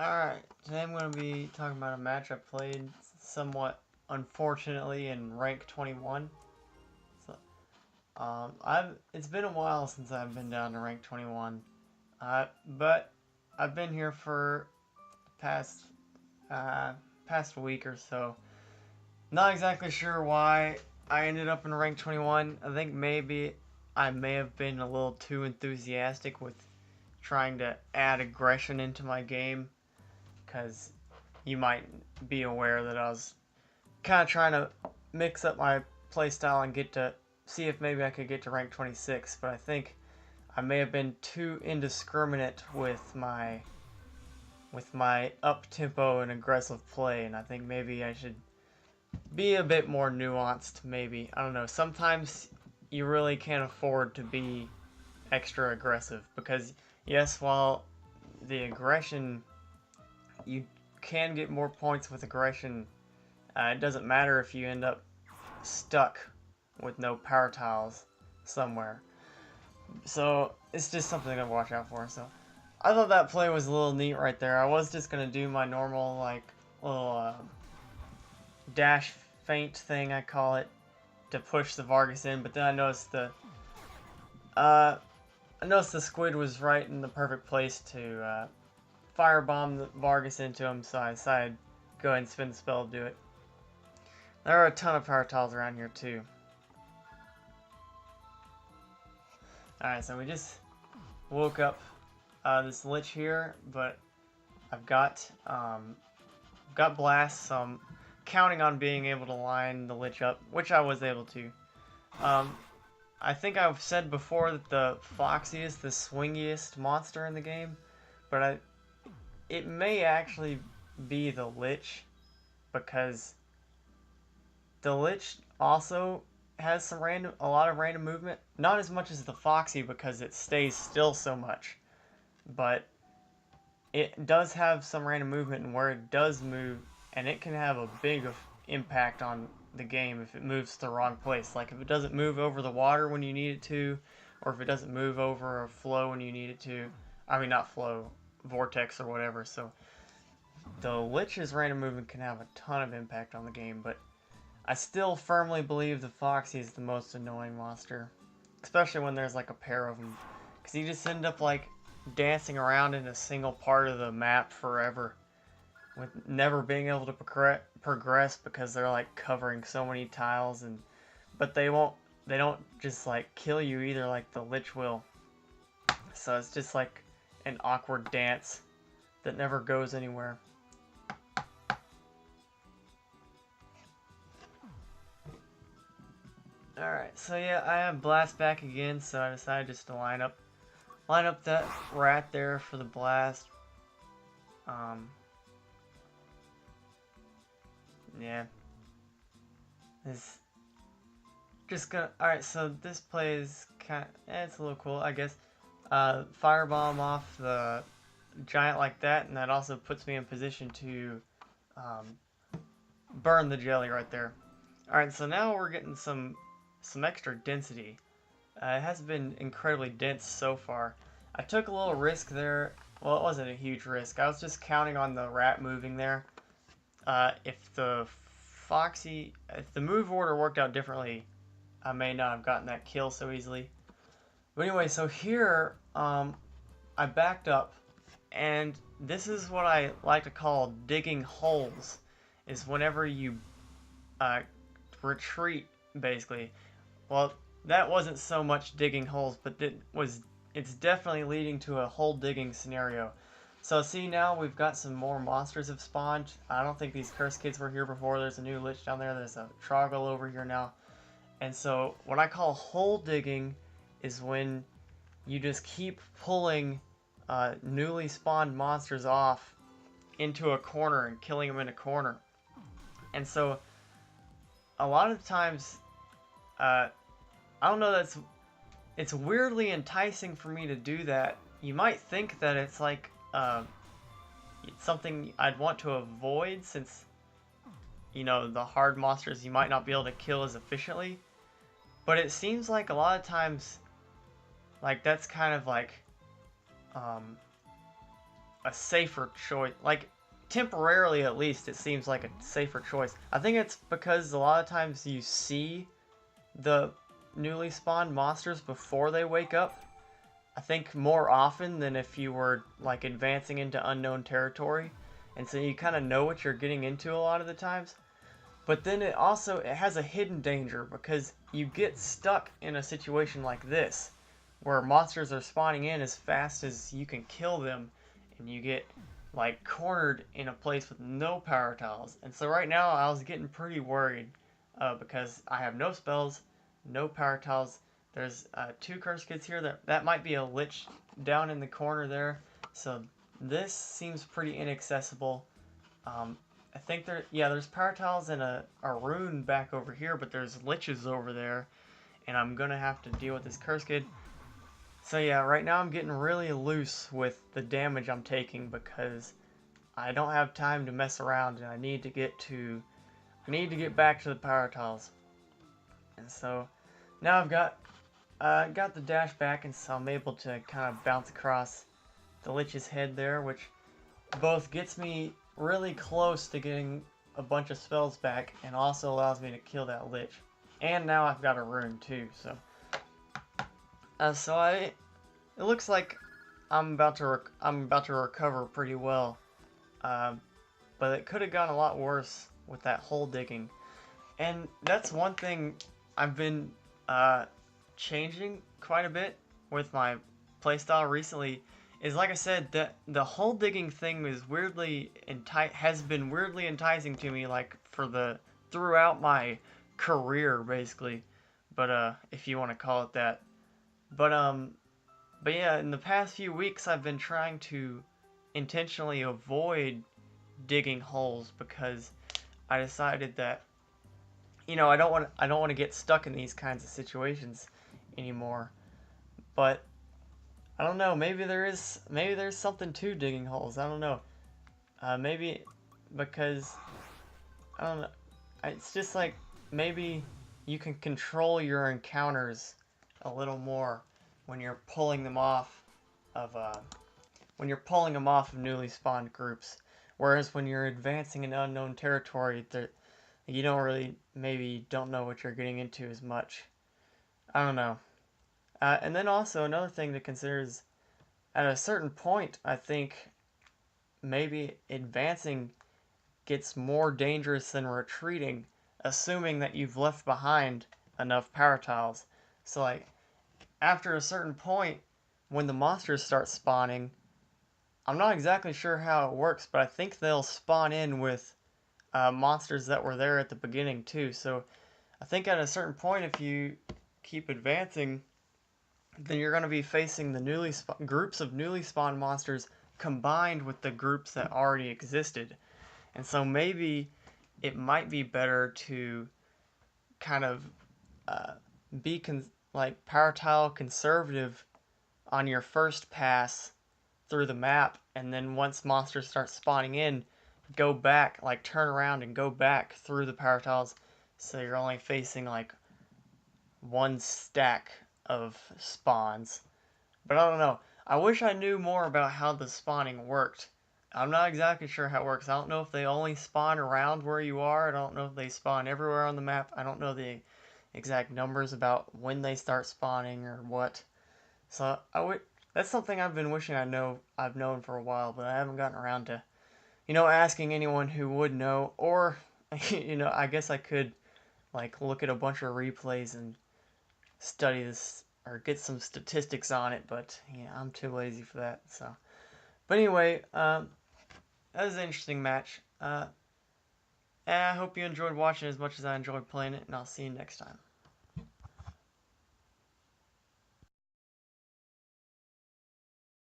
Alright, today I'm going to be talking about a match I played somewhat unfortunately in rank 21. So, it's been a while since I've been down to rank 21, but I've been here for the past week or so. Not exactly sure why I ended up in rank 21. I think maybe I may have been a little too enthusiastic with trying to add aggression into my game, because you might be aware that I was kind of trying to mix up my playstyle and get to see if maybe I could get to rank 26, but I think I may have been too indiscriminate with my up-tempo and aggressive play, and I think maybe I should be a bit more nuanced, maybe. I don't know, sometimes you really can't afford to be extra aggressive, because yes, while the aggression, you can get more points with aggression. It doesn't matter if you end up stuck with no power tiles somewhere. So it's just something to watch out for. So I thought that play was a little neat right there. I was just gonna do my normal like little dash feint thing, I call it, to push the Vargas in, but then I noticed the squid was right in the perfect place to firebomb the Vargas into him, so I decided to go ahead and spin the spell to do it. There are a ton of power tiles around here too. Alright, so we just woke up this Lich here, but I've got Blast, so I'm counting on being able to line the Lich up, which I was able to. I think I've said before that the Foxy is the swingiest monster in the game, but it may actually be the Lich, because the Lich also has a lot of random movement. Not as much as the Foxy because it stays still so much, but it does have some random movement, and where it does move, and it can have a big impact on the game if it moves to the wrong place. Like if it doesn't move over the water when you need it to, or if it doesn't move over a flow when you need it to. I mean, not flow, vortex or whatever. So the Lich's random movement can have a ton of impact on the game, but I still firmly believe the Foxy is the most annoying monster, especially when there's like a pair of them, because you just end up like dancing around in a single part of the map forever, with never being able to progress because they're like covering so many tiles, but they don't just like kill you either like the Lich will. So it's just like an awkward dance that never goes anywhere. Alright, so yeah, I have Blast back again, so I decided just to line up that rat there for the Blast. Yeah. It's just gonna... Alright, so this play is it's a little cool, I guess. Firebomb off the giant like that, and that also puts me in position to burn the jelly right there. Alright, so now we're getting some extra density. It has been incredibly dense so far. I took a little risk there. Well, it wasn't a huge risk. I was just counting on the rat moving there. If the move order worked out differently, I may not have gotten that kill so easily. But anyway, so here, I backed up, and this is what I like to call digging holes, is whenever you retreat, basically. Well, that wasn't so much digging holes, but it's definitely leading to a hole digging scenario. So see, now we've got some more monsters have spawned. I don't think these cursed kids were here before. There's a new Lich down there. There's a Troggle over here now. And so what I call hole digging is when you just keep pulling newly spawned monsters off into a corner and killing them in a corner. And so a lot of times, I don't know, it's weirdly enticing for me to do that. You might think that it's like it's something I'd want to avoid, since you know the hard monsters you might not be able to kill as efficiently, but it seems like a lot of times like that's kind of like a safer choice. Like, temporarily at least, it seems like a safer choice. I think it's because a lot of times you see the newly spawned monsters before they wake up. I think more often than if you were like advancing into unknown territory. And so you kind of know what you're getting into a lot of the times. But then it has a hidden danger because you get stuck in a situation like this where monsters are spawning in as fast as you can kill them, and you get like cornered in a place with no power tiles. And so right now I was getting pretty worried because I have no spells, no power tiles. There's two curse kits here. That might be a lich down in the corner there. So this seems pretty inaccessible. I think there's power tiles and a rune back over here, but there's liches over there, and I'm gonna have to deal with this curse kid. So yeah, right now I'm getting really loose with the damage I'm taking because I don't have time to mess around, and I need to get back to the power tiles. And so now I've got the dash back, and so I'm able to kind of bounce across the lich's head there, which both gets me really close to getting a bunch of spells back and also allows me to kill that lich. And now I've got a rune too, so it looks like I'm about to recover pretty well. But it could have gone a lot worse with that hole digging. And that's one thing I've been changing quite a bit with my playstyle recently. Is like I said, the hole digging thing has been weirdly enticing to me, like throughout my career basically, but if you want to call it that. But yeah, in the past few weeks I've been trying to intentionally avoid digging holes because I decided that I don't want to get stuck in these kinds of situations anymore. But I don't know. Maybe there's something to digging holes. I don't know. Maybe because I don't know. It's just like maybe you can control your encounters a little more when you're pulling them off of newly spawned groups. Whereas when you're advancing in unknown territory, you don't know what you're getting into as much. I don't know. And then also another thing to consider is at a certain point, I think maybe advancing gets more dangerous than retreating, assuming that you've left behind enough power tiles. So like after a certain point, when the monsters start spawning, I'm not exactly sure how it works, but I think they'll spawn in with monsters that were there at the beginning too. So I think at a certain point, if you keep advancing, then you're going to be facing the groups of newly spawned monsters combined with the groups that already existed. And so maybe it might be better to kind of uh, be like power tile conservative on your first pass through the map, and then once monsters start spawning in, go back, like turn around and go back through the power tiles, so you're only facing like one stack of spawns. But I don't know. I wish I knew more about how the spawning worked. I'm not exactly sure how it works. I don't know if they only spawn around where you are. I don't know if they spawn everywhere on the map. I don't know the exact numbers about when they start spawning or what. So that's something I've been wishing I've known for a while, but I haven't gotten around to, asking anyone who would know, or, I guess I could, like, look at a bunch of replays and study this, or get some statistics on it, but, yeah, I'm too lazy for that, so. But anyway, that was an interesting match. And I hope you enjoyed watching as much as I enjoyed playing it, and I'll see you next time.